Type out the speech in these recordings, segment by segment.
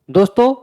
दोस्तों,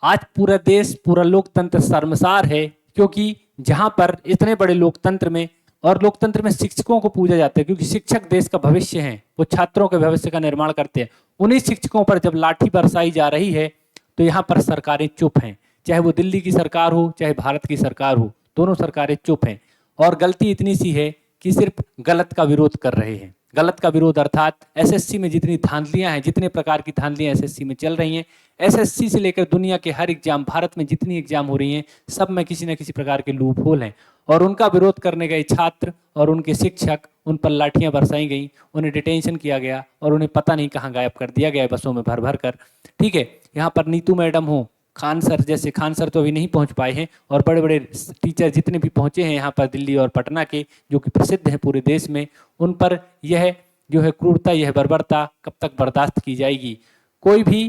आज पूरा देश, पूरा लोकतंत्र शर्मसार है, क्योंकि जहां पर इतने बड़े लोकतंत्र में और लोकतंत्र में शिक्षकों को पूजा जाता है, क्योंकि शिक्षक देश का भविष्य हैं, वो छात्रों के भविष्य का निर्माण करते हैं। उन्हीं शिक्षकों पर जब लाठी बरसाई जा रही है, तो यहाँ पर सरकारें चुप हैं। चाहे वो दिल्ली की सरकार हो, चाहे भारत की सरकार हो, दोनों सरकारें चुप हैं। और गलती इतनी सी है कि सिर्फ गलत का विरोध कर रहे हैं। गलत का विरोध अर्थात एसएससी में जितनी धांधलियां हैं, जितने प्रकार की धांधलियां एसएससी में चल रही हैं, एसएससी से लेकर दुनिया के हर एग्जाम, भारत में जितनी एग्जाम हो रही हैं, सब में किसी न किसी प्रकार के लूप होल हैं। और उनका विरोध करने गए छात्र और उनके शिक्षक, उन पर लाठियां बरसाई गई, उन्हें डिटेंशन किया गया और उन्हें पता नहीं कहाँ गायब कर दिया गया बसों में भर भर कर। ठीक है, यहाँ पर नीतू मैडम हो, खान सर जैसे, खान सर तो अभी नहीं पहुंच पाए हैं, और बड़े बड़े टीचर जितने भी पहुंचे हैं यहाँ पर दिल्ली और पटना के, जो कि प्रसिद्ध हैं पूरे देश में, उन पर यह जो है क्रूरता, यह बर्बरता कब तक बर्दाश्त की जाएगी। कोई भी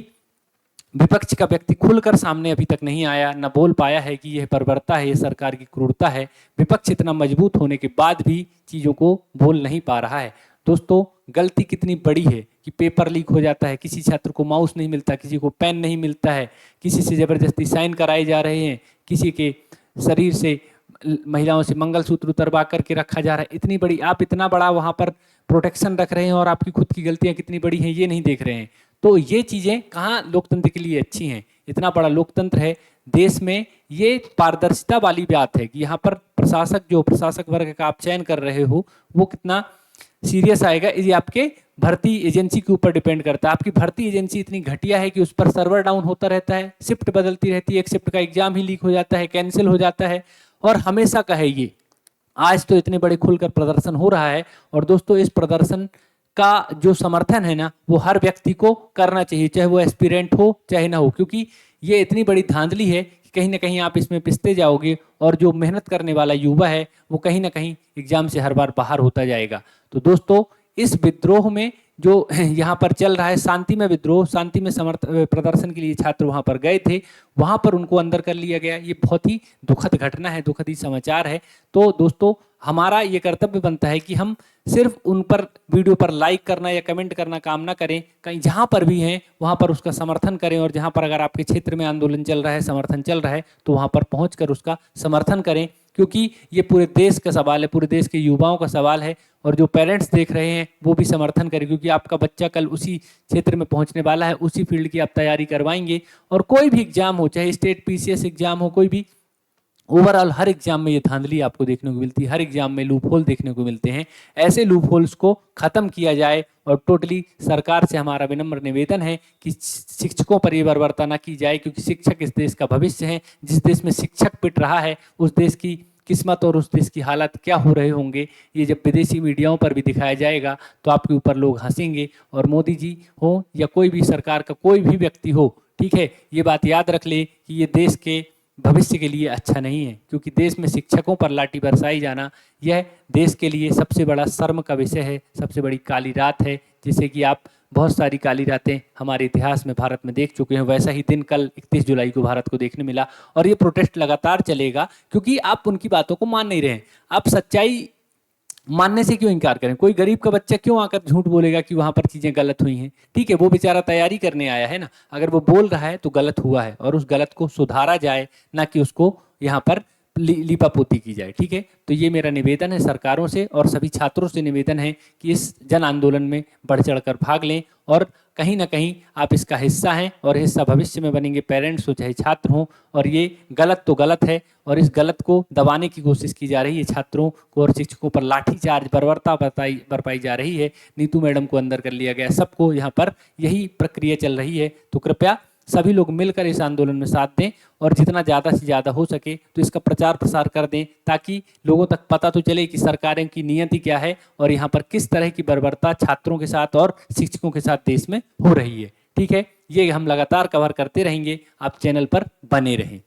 विपक्ष का व्यक्ति खुलकर सामने अभी तक नहीं आया, न बोल पाया है कि यह बर्बरता है, यह सरकार की क्रूरता है। विपक्ष इतना मजबूत होने के बाद भी चीज़ों को बोल नहीं पा रहा है। दोस्तों, गलती कितनी बड़ी है कि पेपर लीक हो जाता है, किसी छात्र को माउस नहीं मिलता, किसी को पेन नहीं मिलता है, किसी से ज़बरदस्ती साइन कराए जा रहे हैं, किसी के शरीर से, महिलाओं से मंगलसूत्र उतरवा करके रखा जा रहा है। इतनी बड़ी, आप इतना बड़ा वहाँ पर प्रोटेक्शन रख रहे हैं और आपकी खुद की गलतियाँ कितनी बड़ी हैं ये नहीं देख रहे हैं। तो ये चीज़ें कहाँ लोकतंत्र के लिए अच्छी हैं। इतना बड़ा लोकतंत्र है देश में, ये पारदर्शिता वाली बात है कि यहाँ पर प्रशासक, जो प्रशासक वर्ग का आप चयन कर रहे हो, वो कितना सीरियस आएगा, ये आपके भर्ती एजेंसी के ऊपर डिपेंड करता है। आपकी भर्ती एजेंसी इतनी घटिया है कि उस पर सर्वर डाउन होता रहता है, शिफ्ट बदलती रहती है, एक शिफ्ट का एग्जाम ही लीक हो जाता है, कैंसिल हो जाता है, और हमेशा का है ये। आज तो इतने बड़े खुलकर प्रदर्शन हो रहा है, और दोस्तों इस प्रदर्शन का जो समर्थन है ना, वो हर व्यक्ति को करना चाहिए, चाहे वो एस्पिरेंट हो चाहे ना हो, क्योंकि ये इतनी बड़ी धांधली है कि कहीं ना कहीं आप इसमें पिसते जाओगे, और जो मेहनत करने वाला युवा है वो कहीं ना कहीं एग्जाम से हर बार बाहर होता जाएगा। तो दोस्तों, इस विद्रोह में जो यहाँ पर चल रहा है, शांति में विद्रोह, शांति में प्रदर्शन के लिए छात्र वहाँ पर गए थे, वहाँ पर उनको अंदर कर लिया गया। ये बहुत ही दुखद घटना है, दुखद ही समाचार है। तो दोस्तों, हमारा ये कर्तव्य बनता है कि हम सिर्फ उन पर वीडियो पर लाइक करना या कमेंट करना काम ना करें, कहीं जहाँ पर भी हैं वहाँ पर उसका समर्थन करें, और जहाँ पर अगर आपके क्षेत्र में आंदोलन चल रहा है, समर्थन चल रहा है, तो वहाँ पर पहुँच कर उसका समर्थन करें, क्योंकि ये पूरे देश का सवाल है, पूरे देश के युवाओं का सवाल है। और जो पेरेंट्स देख रहे हैं वो भी समर्थन करें, क्योंकि आपका बच्चा कल उसी क्षेत्र में पहुंचने वाला है, उसी फील्ड की आप तैयारी करवाएंगे। और कोई भी एग्जाम हो, चाहे स्टेट पीसीएस एग्जाम हो, कोई भी, ओवरऑल हर एग्जाम में ये धांधली आपको देखने को मिलती है, हर एग्जाम में लूप होल देखने को मिलते हैं। ऐसे लूप होल्स को खत्म किया जाए, और टोटली सरकार से हमारा विनम्र निवेदन है कि शिक्षकों पर ये बर्बरता ना की जाए, क्योंकि शिक्षक इस देश का भविष्य है। जिस देश में शिक्षक पिट रहा है, उस देश की किस्मत और उस देश की हालत क्या हो रहे होंगे, ये जब विदेशी मीडियाओं पर भी दिखाया जाएगा तो आपके ऊपर लोग हंसेंगे। और मोदी जी हो या कोई भी सरकार का कोई भी व्यक्ति हो, ठीक है, ये बात याद रख ले कि ये देश के भविष्य के लिए अच्छा नहीं है, क्योंकि देश में शिक्षकों पर लाठी बरसाई जाना, यह देश के लिए सबसे बड़ा शर्म का विषय है, सबसे बड़ी काली रात है। जैसे कि आप बहुत सारी काली रातें हमारे इतिहास में, भारत में देख चुके हैं, वैसा ही दिन कल 31 जुलाई को भारत को देखने मिला। और ये प्रोटेस्ट लगातार चलेगा, क्योंकि आप उनकी बातों को मान नहीं रहे हैं। आप सच्चाई मानने से क्यों इनकार करें? कोई गरीब का बच्चा क्यों आकर झूठ बोलेगा कि वहां पर चीजें गलत हुई हैं? ठीक है, वो बेचारा तैयारी करने आया है ना, अगर वो बोल रहा है तो गलत हुआ है, और उस गलत को सुधारा जाए, ना कि उसको यहाँ पर लीपापोती की जाए। ठीक है, तो ये मेरा निवेदन है सरकारों से, और सभी छात्रों से निवेदन है कि इस जन आंदोलन में बढ़ चढ़कर भाग लें, और कहीं ना कहीं आप इसका हिस्सा हैं, और हिस्सा भविष्य में बनेंगे, पेरेंट्स हो चाहे छात्र हों। और ये गलत तो गलत है, और इस गलत को दबाने की कोशिश की जा रही है, छात्रों को और शिक्षकों पर लाठीचार्ज, बर्बरता बरपाई जा रही है। नीतू मैडम को अंदर कर लिया गया, सबको यहाँ पर यही प्रक्रिया चल रही है। तो कृपया सभी लोग मिलकर इस आंदोलन में साथ दें, और जितना ज़्यादा से ज़्यादा हो सके तो इसका प्रचार प्रसार कर दें, ताकि लोगों तक पता तो चले कि सरकारों की नियति क्या है, और यहाँ पर किस तरह की बर्बरता छात्रों के साथ और शिक्षकों के साथ देश में हो रही है। ठीक है, ये हम लगातार कवर करते रहेंगे, आप चैनल पर बने रहें।